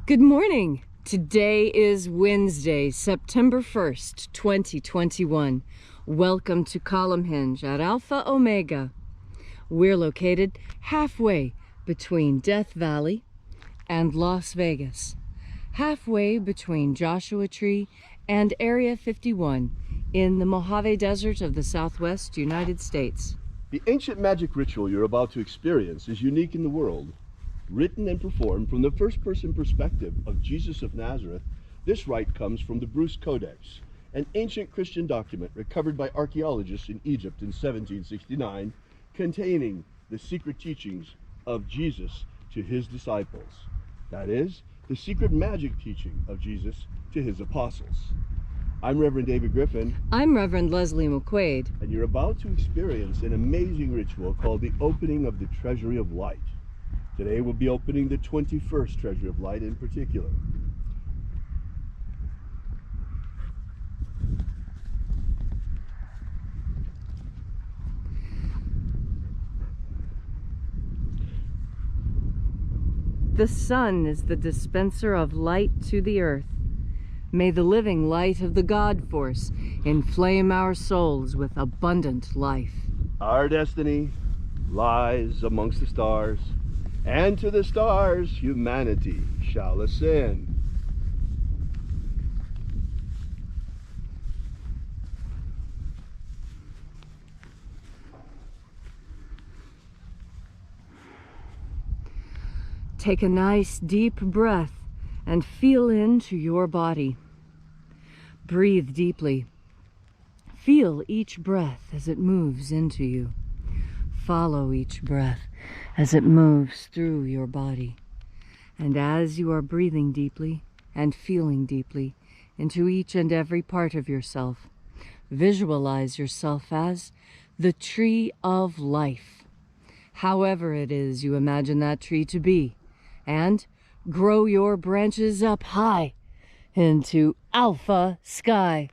Good morning. Today is Wednesday, September 1st, 2021. Welcome to Column Hinge at Alpha Omega. We're located halfway between Death Valley and Las Vegas, halfway between Joshua Tree and Area 51 in the Mojave Desert of the Southwest United States. The ancient magic ritual you're about to experience is unique in the world. Written and performed from the first-person perspective of Jesus of Nazareth, this rite comes from the Bruce Codex, an ancient Christian document recovered by archaeologists in Egypt in 1769, containing the secret teachings of Jesus to his disciples. That is, the secret magic teaching of Jesus to his apostles. I'm Reverend David Griffin. I'm Reverend Leslie McQuaid. And you're about to experience an amazing ritual called the opening of the Treasury of Light. Today we'll be opening the 21st Treasury of Light in particular. The sun is the dispenser of light to the earth. May the living light of the God Force inflame our souls with abundant life. Our destiny lies amongst the stars, and to the stars humanity shall ascend. Take a nice deep breath and feel into your body. Breathe deeply. Feel each breath as it moves into you. Follow each breath as it moves through your body. And as you are breathing deeply and feeling deeply into each and every part of yourself, visualize yourself as the tree of life, however it is you imagine that tree to be, and grow your branches up high into alpha sky.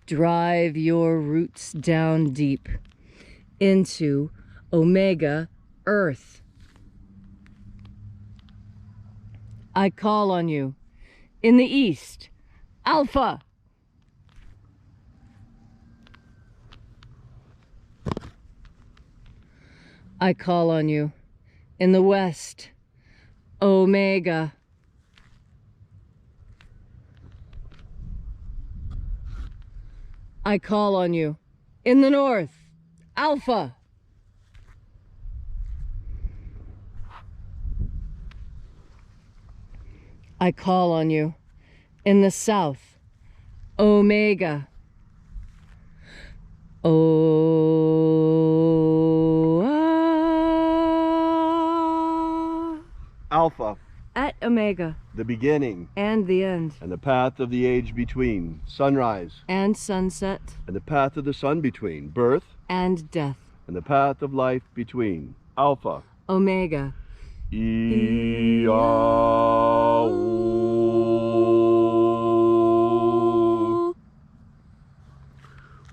Drive your roots down deep into omega earth. I call on you in the east, alpha. I call on you in the west, omega. I call on you in the north, alpha. I call on you in the south, omega. Alpha, at omega, the beginning and the end, and the path of the age between, sunrise and sunset, and the path of the sun between, birth and death, and the path of life between, alpha, omega.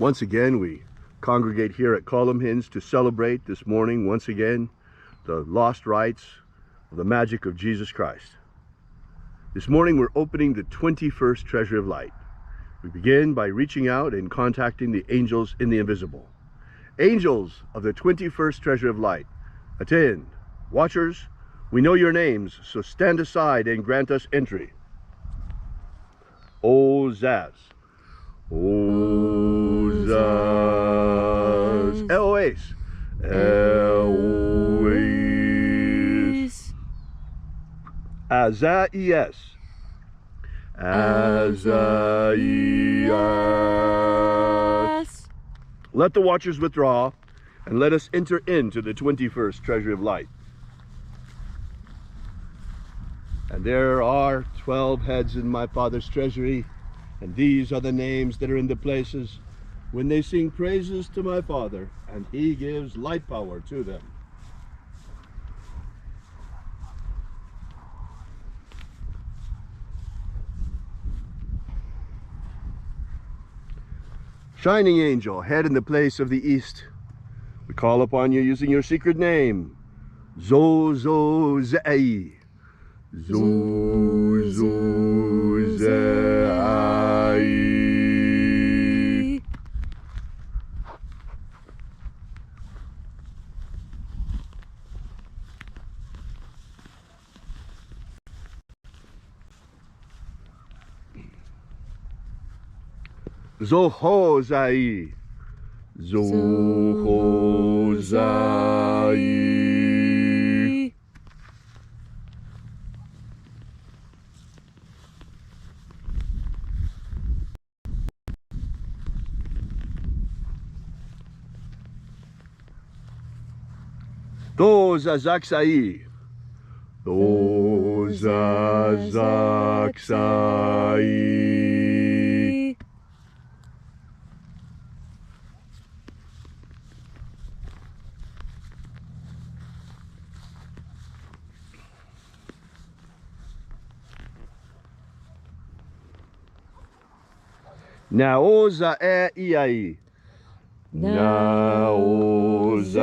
Once again, we congregate here at Column Hinge to celebrate this morning, once again, the lost rites of the magic of Jesus Christ. This morning, we're opening the 21st Treasury of Light. We begin by reaching out and contacting the angels in the invisible. Angels of the 21st Treasury of Light, attend. Watchers, we know your names, so stand aside and grant us entry. O Zaz. O Zaz. Eloise. Eloise. Azaies. Azaies. Let the watchers withdraw, and let us enter into the 21st Treasury of Light. And there are 12 heads in my Father's treasury, and these are the names that are in the places when they sing praises to my Father, and he gives light power to them. Shining angel, head in the place of the east, we call upon you using your secret name, Zozozei. Zuzai. Zohozai. Zohozai. Dozazaksai. Dozazaksai. Naoza e iai. Naoza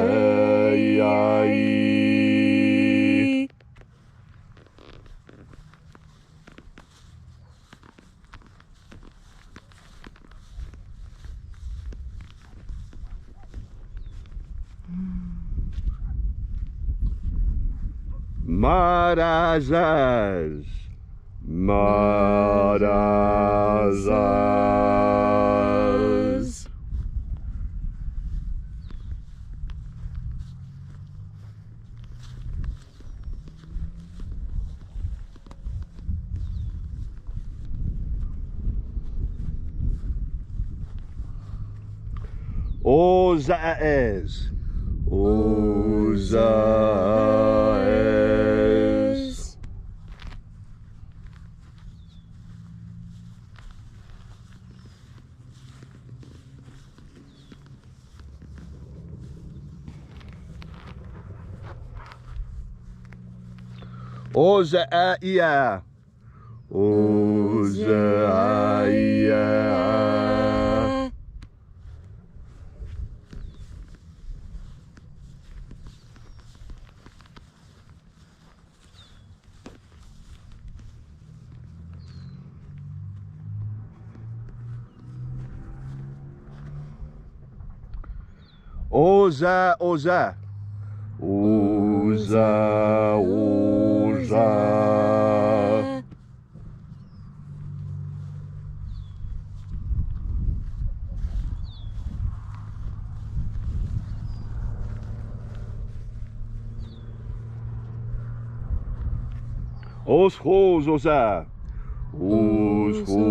e iai. Marazas. Marazas. Ozaes. Ozaes. Ozaia. Ozaia. Oza, oza. Oza, oza. Os, os, oza. Os, oza.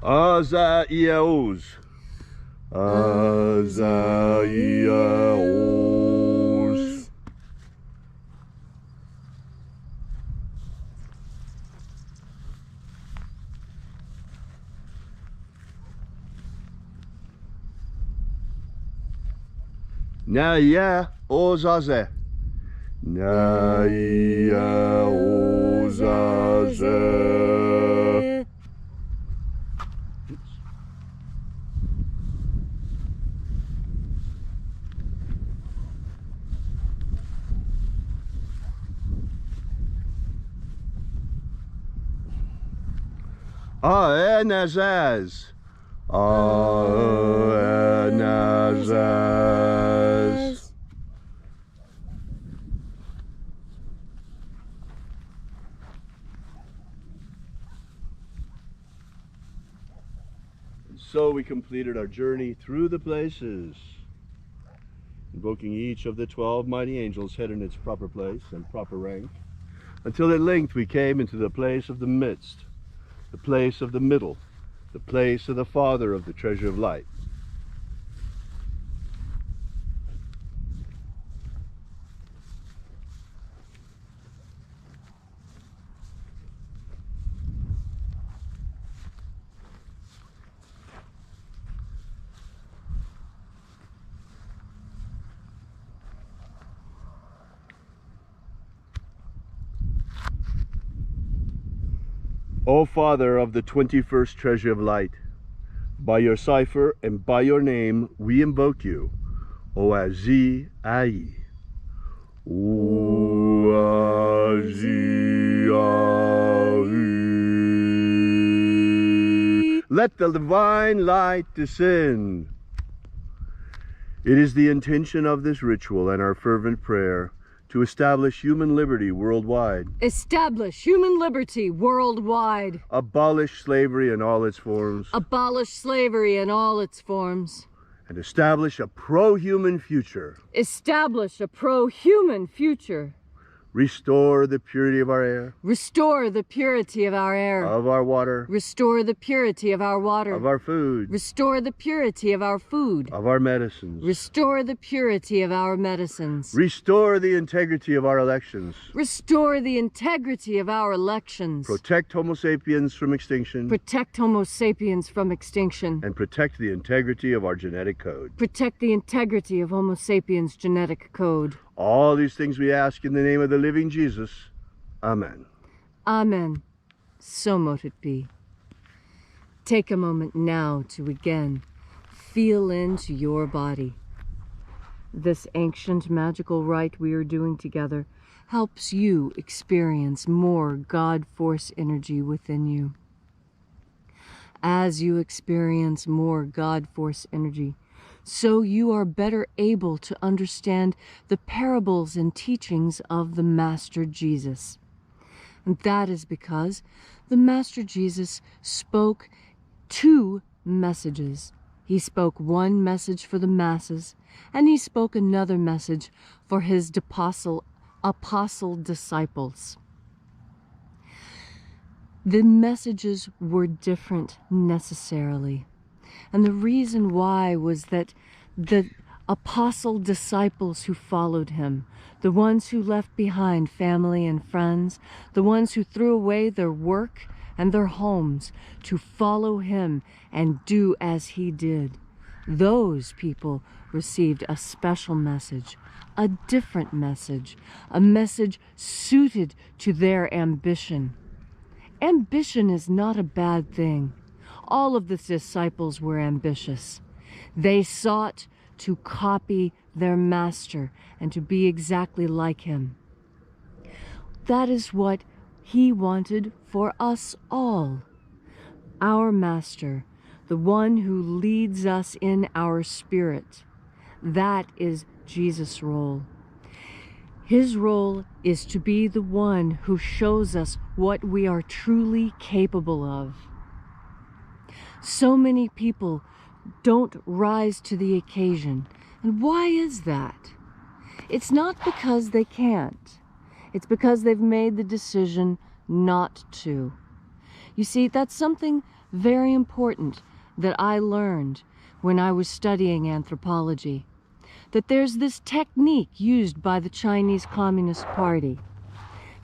Azaiaos. Azaiaos. Naia ozaze. Naia ozaze. Aenazaz. Aenazaz. So we completed our journey through the places, invoking each of the 12 mighty angels head in its proper place and proper rank, until at length we came into the place of the midst, the place of the middle, the place of the Father of the treasure of light. O Father of the 21st treasure of light, by your cipher and by your name we invoke you, Oazi Ai. Oazi Ai. Let the divine light descend. It is the intention of this ritual and our fervent prayer to establish human liberty worldwide. Establish human liberty worldwide. Abolish slavery in all its forms. Abolish slavery in all its forms. And establish a pro-human future. Establish a pro-human future. Restore the purity of our air. Restore the purity of our air. Of our water. Restore the purity of our water. Of our food. Restore the purity of our food. Of our medicines. Restore the purity of our medicines. Restore the integrity of our elections. Restore the integrity of our elections. Protect Homo sapiens from extinction. Protect Homo sapiens from extinction. And protect the integrity of our genetic code. Protect the integrity of Homo sapiens' genetic code. All these things we ask in the name of the living Jesus. Amen. Amen. So mote it be. Take a moment now to again feel into your body. This ancient magical rite we are doing together helps you experience more God force energy within you. As you experience more God force energy, so you are better able to understand the parables and teachings of the Master Jesus. And that is because the Master Jesus spoke two messages. He spoke one message for the masses, and he spoke another message for his apostle disciples. The messages were different necessarily. And the reason why was that the apostle disciples who followed him, the ones who left behind family and friends, the ones who threw away their work and their homes to follow him and do as he did, those people received a special message, a different message, a message suited to their ambition. Ambition is not a bad thing. All of the disciples were ambitious. They sought to copy their master and to be exactly like him. That is what he wanted for us all. Our master, the one who leads us in our spirit, that is Jesus' role. His role is to be the one who shows us what we are truly capable of. So many people don't rise to the occasion. And why is that? It's not because they can't. It's because they've made the decision not to. You see, that's something very important that I learned when I was studying anthropology. That there's this technique used by the Chinese Communist Party.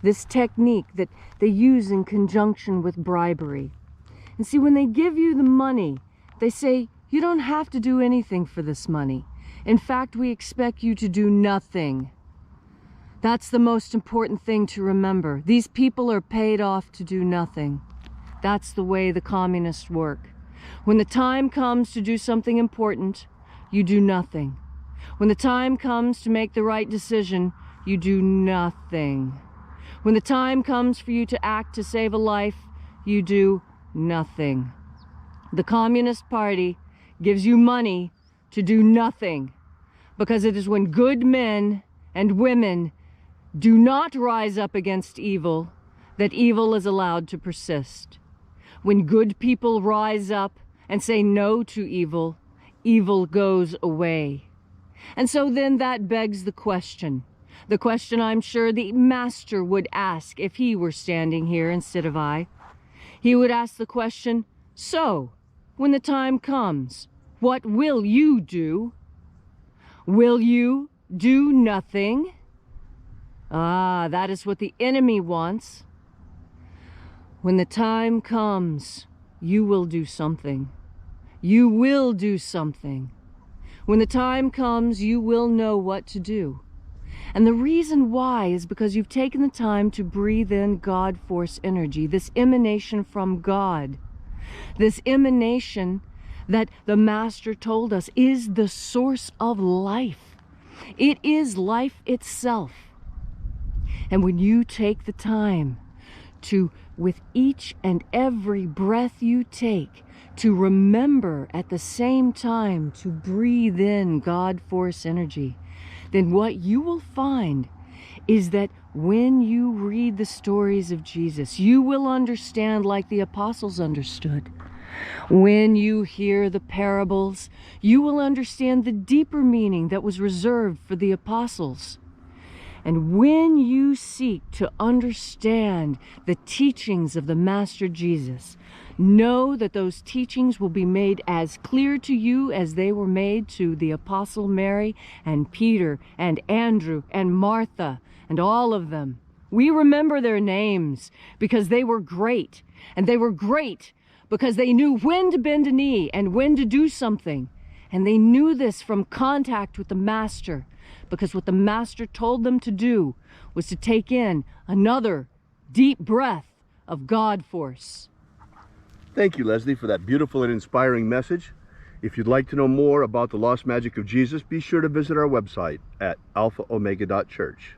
This technique that they use in conjunction with bribery. And see, when they give you the money, they say, you don't have to do anything for this money. In fact, we expect you to do nothing. That's the most important thing to remember. These people are paid off to do nothing. That's the way the communists work. When the time comes to do something important, you do nothing. When the time comes to make the right decision, you do nothing. When the time comes for you to act to save a life, you do nothing. The Communist Party gives you money to do nothing, because it is when good men and women do not rise up against evil that evil is allowed to persist. When good people rise up and say no to evil, evil goes away. And so then that begs the question I'm sure the master would ask if he were standing here instead of I. He would ask the question, so, when the time comes, what will you do? Will you do nothing? Ah, that is what the enemy wants. When the time comes, you will do something. You will do something. When the time comes, you will know what to do. And the reason why is because you've taken the time to breathe in God Force energy, this emanation from God, this emanation that the Master told us is the source of life. It is life itself. And when you take the time to, with each and every breath you take, to remember at the same time to breathe in God Force energy, then what you will find is that when you read the stories of Jesus, you will understand like the apostles understood. When you hear the parables, you will understand the deeper meaning that was reserved for the apostles. And when you seek to understand the teachings of the Master Jesus, know that those teachings will be made as clear to you as they were made to the Apostle Mary and Peter and Andrew and Martha and all of them. We remember their names because they were great, and they were great because they knew when to bend a knee and when to do something. And they knew this from contact with the Master, because what the Master told them to do was to take in another deep breath of God Force. Thank you, Leslie, for that beautiful and inspiring message. If you'd like to know more about the lost magic of Jesus, be sure to visit our website at alphaomega.church.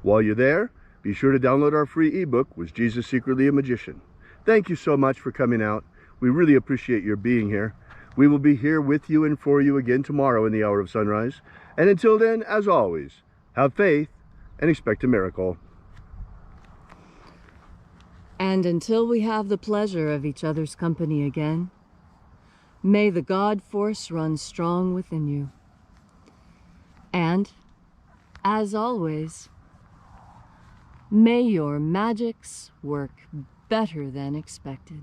While you're there, be sure to download our free ebook, Was Jesus Secretly a Magician? Thank you so much for coming out. We really appreciate your being here. We will be here with you and for you again tomorrow in the hour of sunrise. And until then, as always, have faith and expect a miracle. And until we have the pleasure of each other's company again, may the God Force run strong within you. And, as always, may your magics work better than expected.